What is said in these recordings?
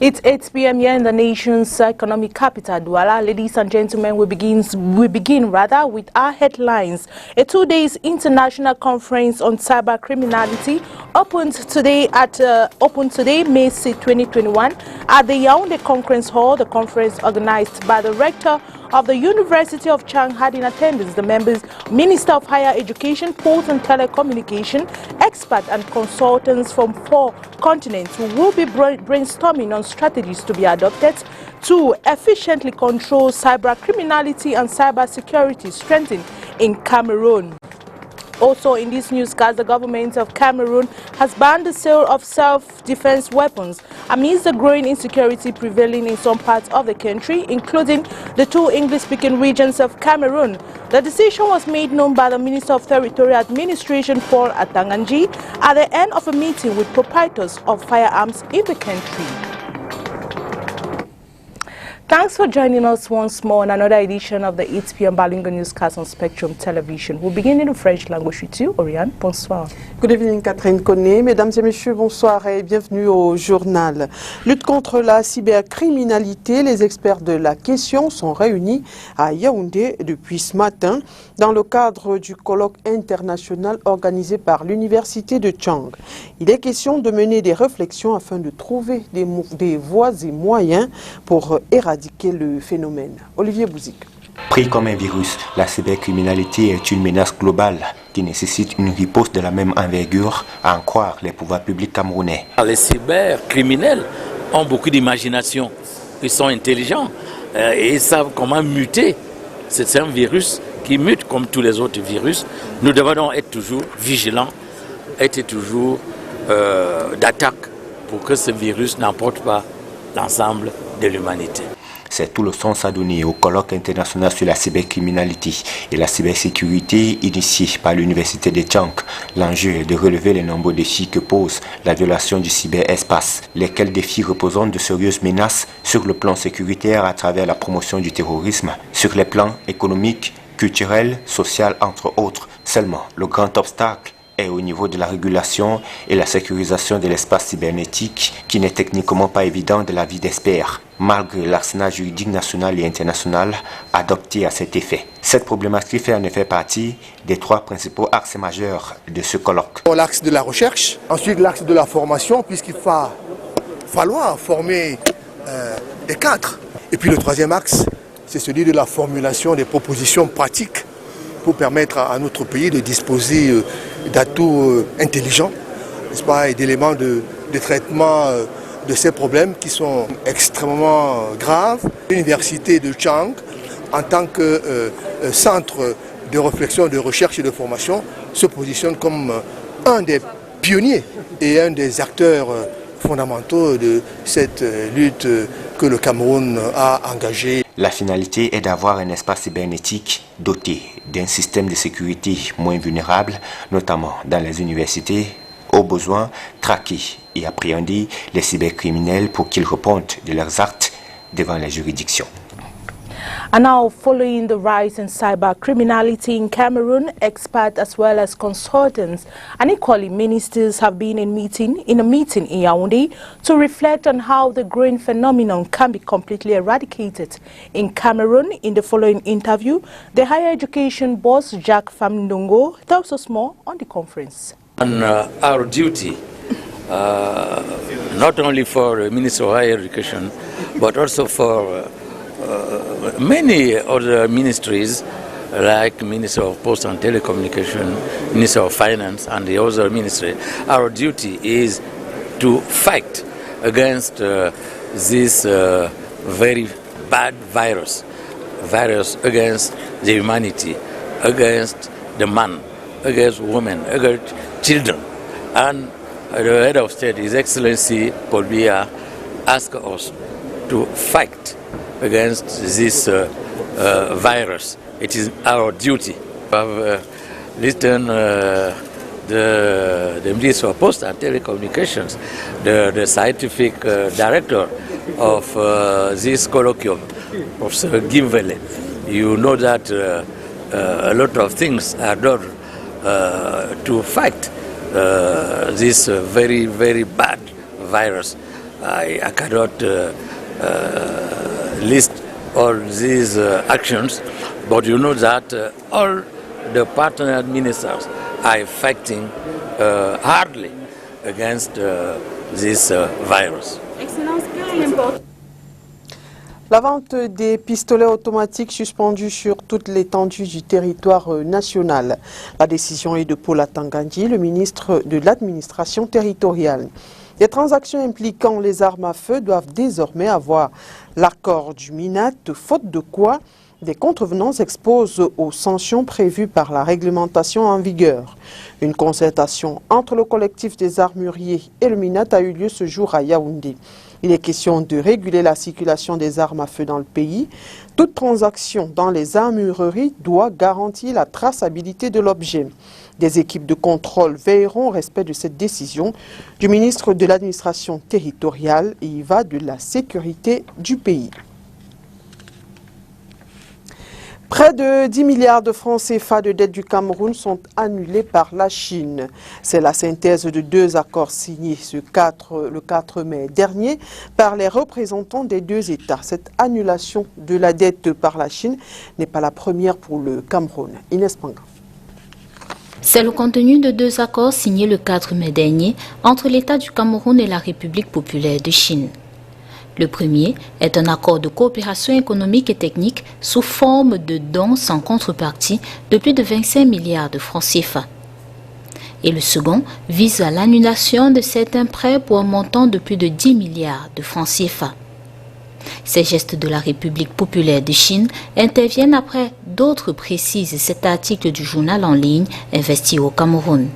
It's 8 p.m. here in the nation's economic capital, Douala. Ladies and gentlemen, we begin with our headlines. A 2-day international conference on cyber criminality opened today, May 6, 2021, at the Yaoundé Conference Hall. The conference, organized by the rector of the University of Chang, had in attendance the members, Minister of Higher Education, Post and Telecommunication, experts and consultants from 4 continents who will be brainstorming on strategies to be adopted to efficiently control cyber criminality and cyber security strengthened in Cameroon. Also in this newscast, the government of Cameroon has banned the sale of self-defense weapons amidst the growing insecurity prevailing in some parts of the country, including the 2 English-speaking regions of Cameroon. The decision was made known by the Minister of Territorial Administration, Paul Atanganji, at the end of a meeting with proprietors of firearms in the country. Thanks for joining us once more on another edition of the 8 p.m. Bilingual newscast on Spectrum Television. We'll begin in the French language with you, Oriane. Bonsoir. Good evening, Catherine Kone. Mesdames et messieurs, bonsoir et bienvenue au journal. Lutte contre la cybercriminalité, les experts de la question sont réunis à Yaoundé depuis ce matin dans le cadre du colloque international organisé par l'Université de Chang. Il est question de mener des réflexions afin de trouver des voies et moyens pour éradiquer le phénomène. Olivier Bouzik. Pris comme un virus, la cybercriminalité est une menace globale qui nécessite une riposte de la même envergure, à en croire les pouvoirs publics camerounais. Les cybercriminels ont beaucoup d'imagination, ils sont intelligents et ils savent comment muter. C'est un virus qui mute comme tous les autres virus. Nous devons être toujours vigilants, être toujours d'attaque pour que ce virus n'emporte pas l'ensemble de l'humanité. C'est tout le sens à donner au colloque international sur la cybercriminalité et la cybersécurité initié par l'Université de Chang. L'enjeu est de relever les nombreux défis que pose la violation du cyberespace, lesquels défis représentent de sérieuses menaces sur le plan sécuritaire à travers la promotion du terrorisme, sur les plans économiques, culturels, social, entre autres. Seulement, le grand obstacle est au niveau de la régulation et la sécurisation de l'espace cybernétique qui n'est techniquement pas évident de la vie d'experts, malgré l'arsenal juridique national et international adopté à cet effet. Cette problématique fait en effet partie des 3 principaux axes majeurs de ce colloque. L'axe de la recherche, ensuite l'axe de la formation, puisqu'il va falloir former des cadres. Et puis le 3e axe, c'est celui de la formulation des propositions pratiques pour permettre à notre pays de disposer d'atouts intelligents, n'est-ce pas, et d'éléments de traitement de ces problèmes qui sont extrêmement graves. L'Université de Chang, en tant que centre de réflexion, de recherche et de formation, se positionne comme un des pionniers et un des acteurs fondamentaux de cette lutte que le Cameroun a engagée. La finalité est d'avoir un espace cybernétique doté d'un système de sécurité moins vulnérable, notamment dans les universités, au besoin traquer et appréhender les cybercriminels pour qu'ils répondent de leurs actes devant les juridictions. And now, following the rise in cyber criminality in Cameroon, experts as well as consultants and equally ministers have been in a meeting in Yaoundé to reflect on how the growing phenomenon can be completely eradicated in Cameroon. In the following interview, the higher education boss Jacques Famndongo tells us more on the conference. And our duty, not only for Minister of Higher Education, but also for many other ministries like Minister of Post and Telecommunication, Minister of Finance and the other ministry. Our duty is to fight against this very bad virus against the humanity, against the man, against women, against children. And the head of state, His Excellency Paul Biya, asked us to fight against this virus. It is our duty. I've listened the Minister of Post and Telecommunications, the scientific director of this colloquium, Professor Gimvele. You know that a lot of things are done to fight this very, very bad virus. I cannot list all these actions, but you know that all the partner ministers are fighting hardly against this virus. La vente des pistolets automatiques suspendus sur toute l'étendue du territoire national. La décision est de Paul Atangandi, le ministre de l'administration territoriale. Les transactions impliquant les armes à feu doivent désormais avoir l'accord du MINAT, faute de quoi des contrevenants s'exposent aux sanctions prévues par la réglementation en vigueur. Une concertation entre le collectif des armuriers et le MINAT a eu lieu ce jour à Yaoundé. Il est question de réguler la circulation des armes à feu dans le pays. Toute transaction dans les armureries doit garantir la traçabilité de l'objet. Des équipes de contrôle veilleront au respect de cette décision du ministre de l'administration territoriale et y va de la sécurité du pays. Près de 10 milliards de francs CFA de dette du Cameroun sont annulés par la Chine. C'est la synthèse de deux accords signés le 4 mai dernier par les représentants des deux États. Cette annulation de la dette par la Chine n'est pas la première pour le Cameroun. Inès Panga. C'est le contenu de deux accords signés le 4 mai dernier entre l'État du Cameroun et la République populaire de Chine. Le premier est un accord de coopération économique et technique sous forme de dons sans contrepartie de plus de 25 milliards de francs CFA. Et le second vise à l'annulation de certains prêts pour un montant de plus de 10 milliards de francs CFA. Ces gestes de la République populaire de Chine interviennent après d'autres, précisent cet article du journal en ligne Investi au Cameroun.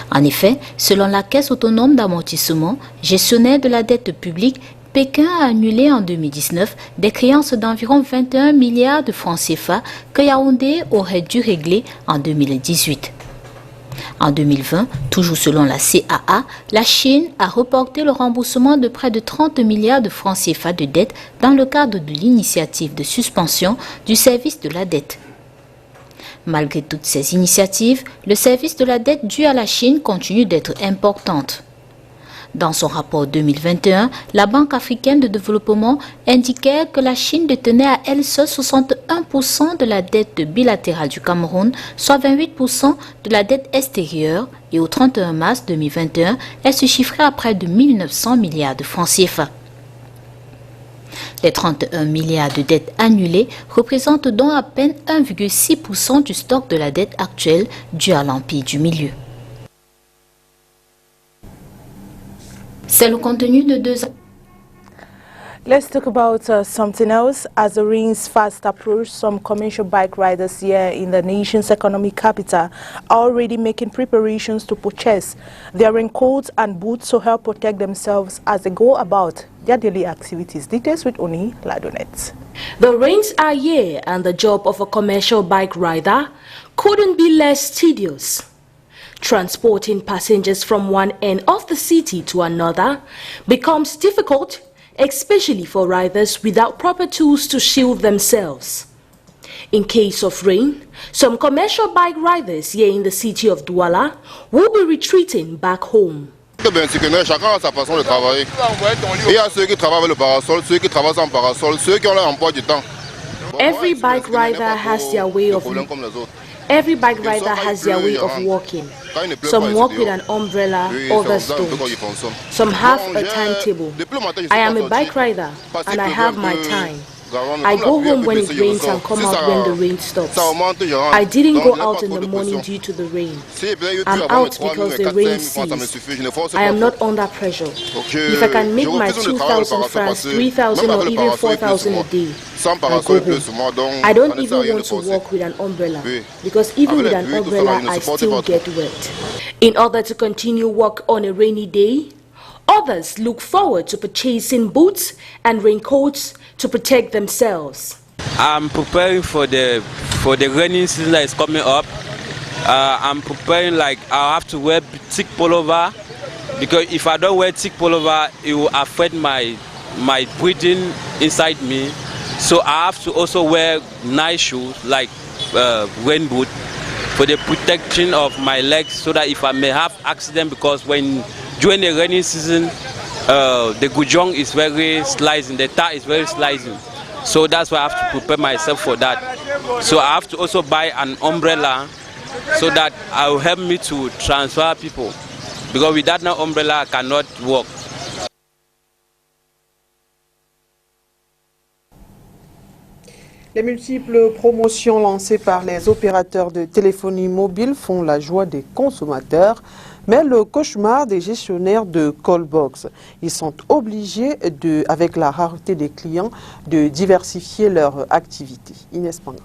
En effet, selon la Caisse autonome d'amortissement, gestionnaire de la dette publique, Pékin a annulé en 2019 des créances d'environ 21 milliards de francs CFA que Yaoundé aurait dû régler en 2018. En 2020, toujours selon la CAA, la Chine a reporté le remboursement de près de 30 milliards de francs CFA de dette dans le cadre de l'initiative de suspension du service de la dette. Malgré toutes ces initiatives, le service de la dette due à la Chine continue d'être importante. Dans son rapport 2021, la Banque africaine de développement indiquait que la Chine détenait à elle seule 61% de la dette bilatérale du Cameroun, soit 28% de la dette extérieure, et au 31 mars 2021, elle se chiffrait à près de 1900 milliards de francs CFA. Les 31 milliards de dettes annulées représentent donc à peine 1,6% du stock de la dette actuelle due à l'Empire du Milieu. C'est le contenu de deux... Let's talk about something else. As the rains fast approach, some commercial bike riders here in the nation's economic capital are already making preparations to purchase their raincoats and boots to help protect themselves as they go about their daily activities. Details with Oni Ladonet. The rains are here and the job of a commercial bike rider couldn't be less tedious. Transporting passengers from one end of the city to another becomes difficult, especially for riders without proper tools to shield themselves. In case of rain, some commercial bike riders here in the city of Douala will be retreating back home. Chacun a sa façon de travailler. Il y a ceux qui travaillent avec le parasol, ceux qui travaillent sans parasol, ceux qui ont leur emploi du temps. Every bike rider has their way of walking. Some walk with an umbrella, others don't. Some have a timetable. I am a bike rider and I have my time. I go home when it rains and come out when the rain stops. I didn't go out in the morning due to the rain. I'm out because the rain ceased. I am not under pressure. If I can make my 2,000 francs, 3,000 or even 4,000 a day, I go home. I don't even want to walk with an umbrella because even with an umbrella, I still get wet. In order to continue work on a rainy day, others look forward to purchasing boots and raincoats to protect themselves. I'm preparing for the rainy season that is coming up. I'm preparing, like, I have to wear thick pullover because if I don't wear thick pullover, it will affect my breathing inside me. So I have to also wear nice shoes like rain boot for the protection of my legs so that if I may have accident, because during the rainy season the gujong is very slicing, the tar is very slicing. So that's why I have to prepare myself for that. So I have to also buy an umbrella so that it will help me to transfer people. Because without no umbrella, I cannot walk. Les multiples promotions lancées par les opérateurs de téléphonie mobile font la joie des consommateurs, mais le cauchemar des gestionnaires de callbox. Ils sont obligés, avec la rareté des clients, de diversifier leur activité. Inès Panga.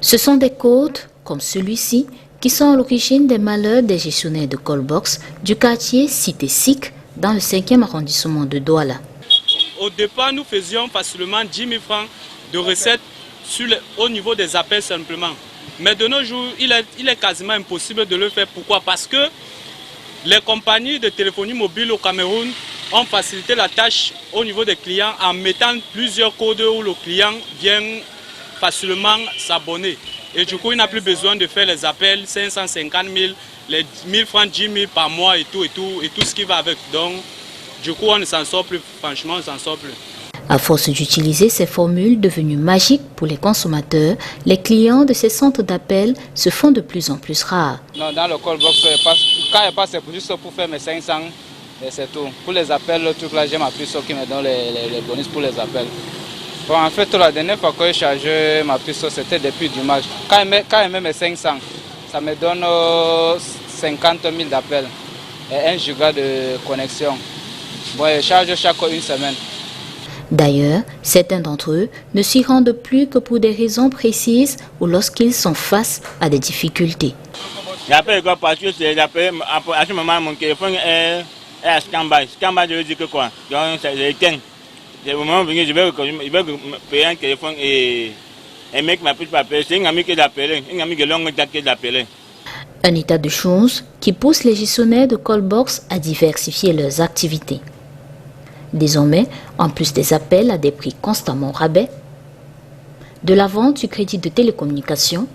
Ce sont des codes, comme celui-ci, qui sont à l'origine des malheurs des gestionnaires de callbox du quartier Cité Sic dans le 5e arrondissement de Douala. Au départ, nous faisions facilement 10 000 francs de recettes au niveau des appels simplement. Mais de nos jours, il est quasiment impossible de le faire. Pourquoi? Parce que les compagnies de téléphonie mobile au Cameroun ont facilité la tâche au niveau des clients en mettant plusieurs codes où le client vient facilement s'abonner. Et du coup, il n'a plus besoin de faire les appels 550 000, les 1000 francs, 10 000 par mois et tout ce qui va avec. Donc, du coup, on ne s'en sort plus, franchement, on ne s'en sort plus. À force d'utiliser ces formules devenues magiques pour les consommateurs, les clients de ces centres d'appel se font de plus en plus rares. Non, dans le callbox, quand il passe, c'est juste pour faire mes 500 et c'est tout. Pour les appels, le truc là, j'ai ma puce qui me donne les bonus pour les appels. Bon, en fait, la dernière fois que j'ai chargé ma puce, c'était depuis dimanche. Quand il met mes 500, ça me donne 50 000 d'appels et 1 giga de connexion. Bon, je charge chaque une semaine. D'ailleurs, certains d'entre eux ne s'y rendent plus que pour des raisons précises ou lorsqu'ils sont face à des difficultés. J'appelle quoi parce que à ce moment mon téléphone est à stand-by. Stand-by, je veux dire que quoi? Donc c'est éteint. Au moment venu, je vais payer un téléphone et mec m'a plus appelé. C'est un ami qui l'a appelé, un ami de longue date qui l'a appelé. Un état de choses qui pousse les gestionnaires de callbox à diversifier leurs activités. Désormais, en plus des appels à des prix constamment rabais, de la vente du crédit de télécommunications,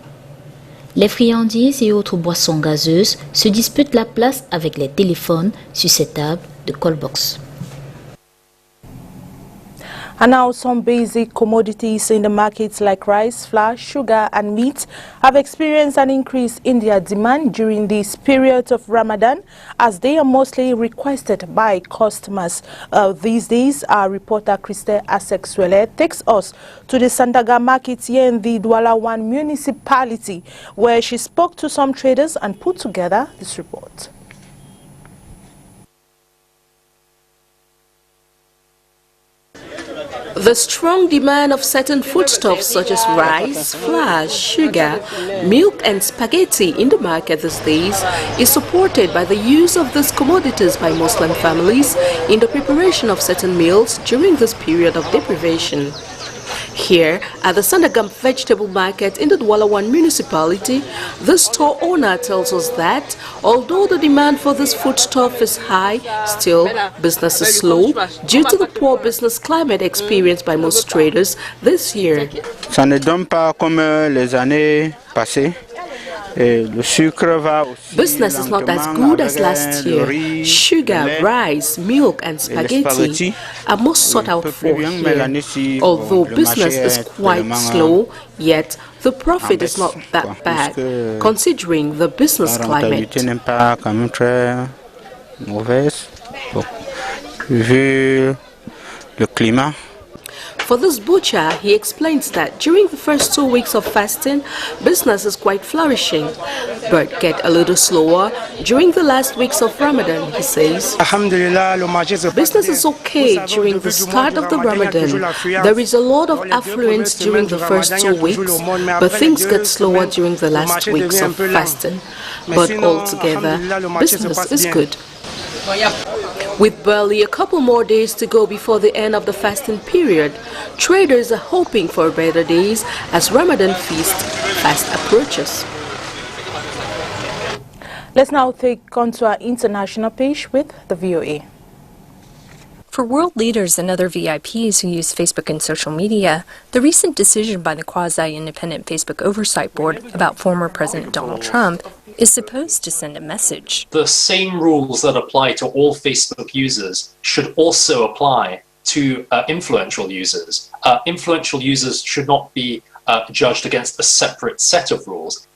les friandises et autres boissons gazeuses se disputent la place avec les téléphones sur ces tables de callbox. And now some basic commodities in the markets like rice, flour, sugar and meat have experienced an increase in their demand during this period of Ramadan as they are mostly requested by customers. These days, our reporter Christelle Asexuele takes us to the Sandaga market here in the Douala 1 municipality where she spoke to some traders and put together this report. The strong demand of certain foodstuffs such as rice, flour, sugar, milk and spaghetti in the market these days is supported by the use of these commodities by Muslim families in the preparation of certain meals during this period of deprivation. Here at the Sandagam vegetable market in the Douala 1 municipality, the store owner tells us that although the demand for this foodstuff is high, still business is slow due to the poor business climate experienced by most traders this year. Ça ne donne pas comme les années passées. Business is not as good as last year. Sugar, rice, milk and spaghetti are most sought out for here. Although business is quite slow, yet the profit is not that bad, considering the business climate. For this butcher, he explains that during the first 2 weeks of fasting, business is quite flourishing, but get a little slower during the last weeks of Ramadan, he says. Business is okay during the start of the Ramadan. There is a lot of affluence during the first 2 weeks, but things get slower during the last weeks of fasting. But altogether, business is good. With barely a couple more days to go before the end of the fasting period, traders are hoping for better days as Ramadan feast fast approaches. Let's now take on to our international page with the VOA. For world leaders and other VIPs who use Facebook and social media, the recent decision by the quasi-independent Facebook Oversight Board about former President Donald Trump is supposed to send a message. The same rules that apply to all Facebook users should also apply to influential users. Influential users should not be judged against a separate set of rules.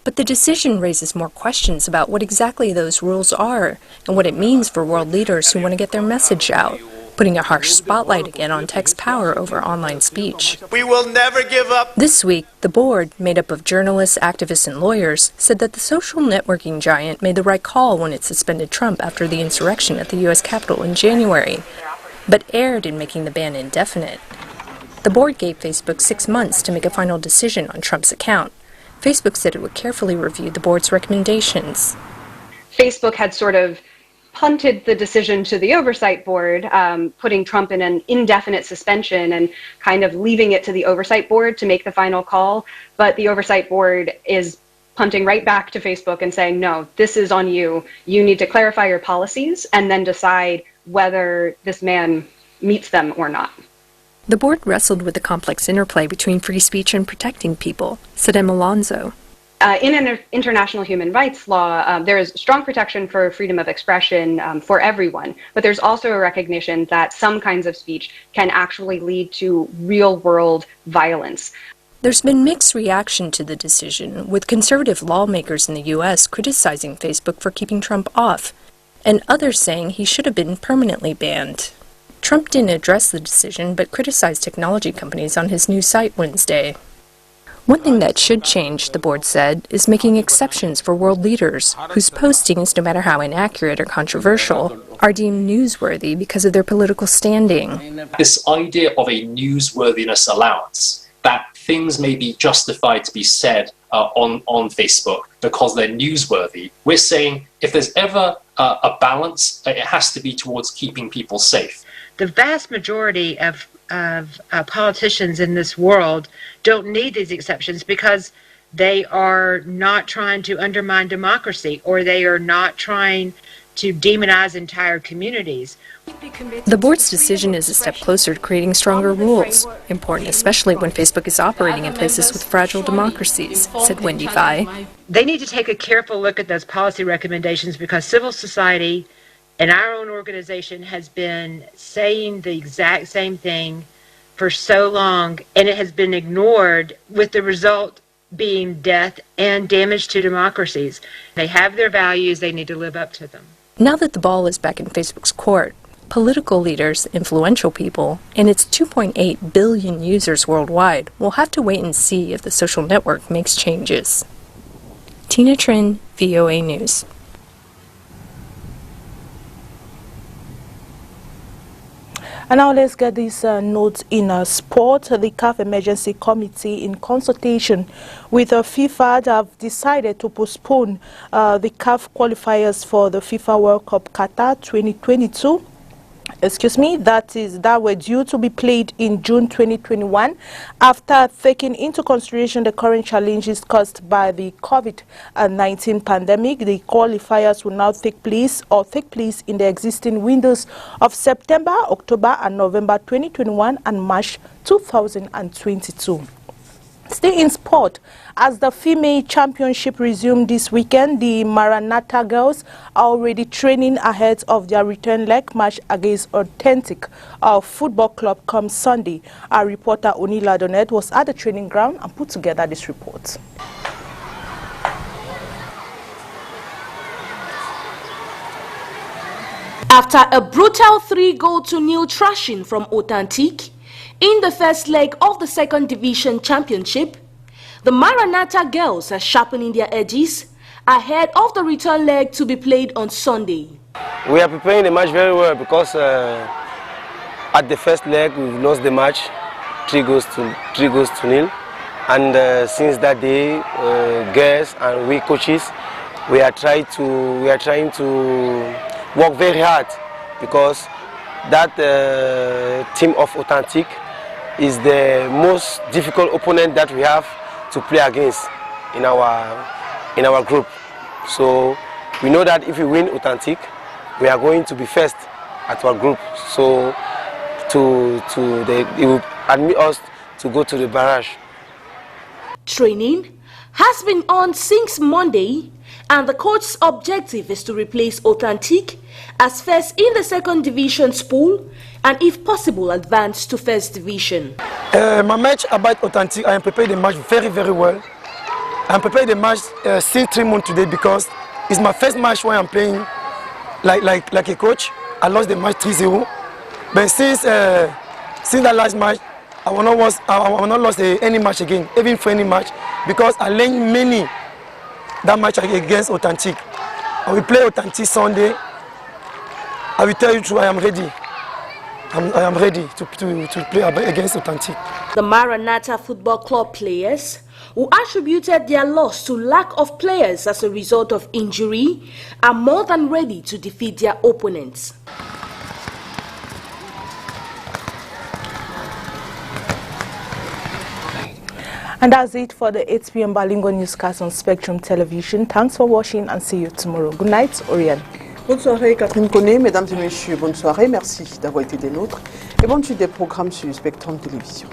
But the decision raises more questions about what exactly those rules are and what it means for world leaders who want to get their message out, putting a harsh spotlight again on tech's power over online speech. We will never give up. This week, the board, made up of journalists, activists, and lawyers, said that the social networking giant made the right call when it suspended Trump after the insurrection at the U.S. Capitol in January, but erred in making the ban indefinite. The board gave Facebook 6 months to make a final decision on Trump's account. Facebook said it would carefully review the board's recommendations. Facebook had sort of punted the decision to the oversight board, putting Trump in an indefinite suspension and kind of leaving it to the oversight board to make the final call. But the oversight board is punting right back to Facebook and saying, no, this is on you. You need to clarify your policies and then decide whether this man meets them or not. The board wrestled with the complex interplay between free speech and protecting people, said Em Alonzo. In international human rights law, there is strong protection for freedom of expression for everyone, but there's also a recognition that some kinds of speech can actually lead to real-world violence. There's been mixed reaction to the decision, with conservative lawmakers in the U.S. criticizing Facebook for keeping Trump off, and others saying he should have been permanently banned. Trump didn't address the decision, but criticized technology companies on his new site Wednesday. One thing that should change, the board said, is making exceptions for world leaders, whose postings, no matter how inaccurate or controversial, are deemed newsworthy because of their political standing. This idea of a newsworthiness allowance, that things may be justified to be said on Facebook because they're newsworthy, we're saying if there's ever a balance, it has to be towards keeping people safe. The vast majority of politicians in this world don't need these exceptions because they are not trying to undermine democracy or they are not trying to demonize entire communities. The board's decision is a step closer to creating stronger rules, important especially when Facebook is operating in places with fragile democracies, said Wendy Vai. They need to take a careful look at those policy recommendations because civil society and our own organization has been saying the exact same thing for so long, and it has been ignored, with the result being death and damage to democracies. They have their values, they need to live up to them. Now that the ball is back in Facebook's court, political leaders, influential people, and its 2.8 billion users worldwide will have to wait and see if the social network makes changes. Tina Trin, VOA News. And now let's get these notes in sport. The CAF Emergency Committee, in consultation with FIFA, have decided to postpone the CAF qualifiers for the FIFA World Cup Qatar 2022. That were due to be played in June 2021 after taking into consideration the current challenges caused by the COVID-19 pandemic. The qualifiers will now take place in the existing windows of September, October and November 2021 and March 2022. Stay in sport. As the female championship resumed this weekend, the Maranatha girls are already training ahead of their return leg match against Authentic Football Club come Sunday. Our reporter Onila Donet was at the training ground and put together this report. After a brutal 3-0 thrashing from Authentic in the first leg of the second division championship, the Maranatha girls are sharpening their edges ahead of the return leg to be played on Sunday. We are preparing the match very well because at the first leg we lost the match 3-0, and since that day, girls and we coaches, we are trying to work very hard because that team of Authentic is the most difficult opponent that we have to play against in our group. So we know that if we win Authentic, we are going to be first at our group. So it will admit us to go to the barrage. Training has been on since Monday and the coach's objective is to replace Authentique as first in the second division's pool and if possible advance to first division. My match about Authentique, I am prepared the match very well. I am prepared the match since 3 months today because it's my first match where I'm playing like a coach. I lost the match 3-0, but since that last match, I will not lose any match again, even for any match, because I learned many that match against Authentique. I will play Authentique Sunday. I will tell you true, I am ready. I am ready to play against Authentique. The Maranatha Football Club players, who attributed their loss to lack of players as a result of injury, are more than ready to defeat their opponents. And that's it for the 8 p.m. bilingual newscast on Spectrum Television. Thanks for watching and see you tomorrow. Good night, Oriane. Bonne soirée, Catherine Kone. Mesdames et messieurs, bonne soirée. Merci d'avoir été des nôtres. Et bonne suite des programmes sur Spectrum Télévision.